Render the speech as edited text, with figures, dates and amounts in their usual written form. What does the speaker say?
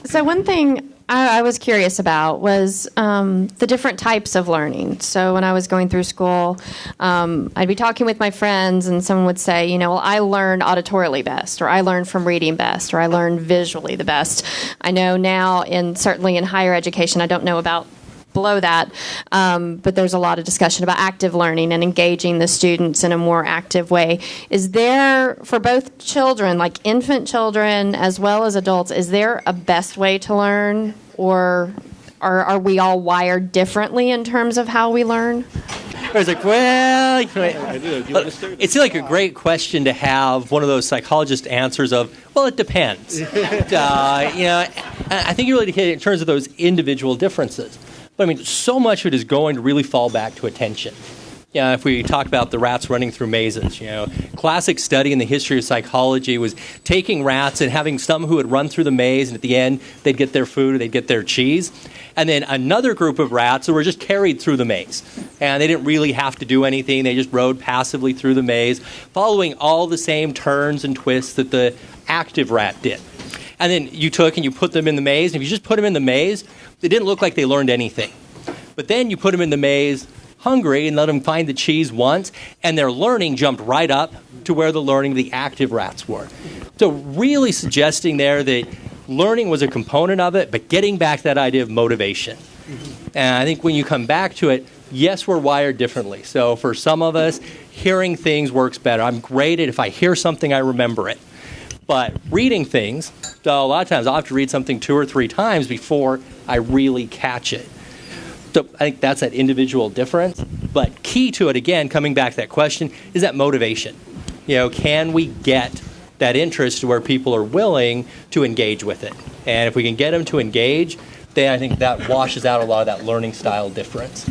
So one thing I was curious about was the different types of learning. So when I was going through school, I'd be talking with my friends, and someone would say, you know, well, I learned auditorily best, or I learned from reading best, or I learned visually the best. I know now, certainly in higher education, I don't know about below that, but there's a lot of discussion about active learning and engaging the students in a more active way. Is there, for both children, like infant children as well as adults, is there a best way to learn, or are we all wired differently in terms of how we learn? I was like, well, it's like a great question to have one of those psychologist answers of, well, it depends. I think you really hit it in terms of those individual differences. But I mean, so much of it is going to really fall back to attention. If we talk about the rats running through mazes, classic study in the history of psychology was taking rats and having some who would run through the maze, and at the end, they'd get their food or they'd get their cheese. And then another group of rats who were just carried through the maze. And they didn't really have to do anything. They just rode passively through the maze, following all the same turns and twists that the active rat did. And then you took and you put them in the maze, and if you just put them in the maze, they didn't look like they learned anything. But then you put them in the maze hungry and let them find the cheese once, and their learning jumped right up to where the learning of the active rats were. So really suggesting there that learning was a component of it, but getting back to that idea of motivation. And I think when you come back to it, yes, we're wired differently. So for some of us, hearing things works better. I'm great at if I hear something, I remember it. But reading things, so a lot of times I'll have to read something 2 or 3 times before I really catch it. So I think that's that individual difference. But key to it, again, coming back to that question, is that motivation. Can we get that interest to where people are willing to engage with it? And if we can get them to engage, then I think that washes out a lot of that learning style difference.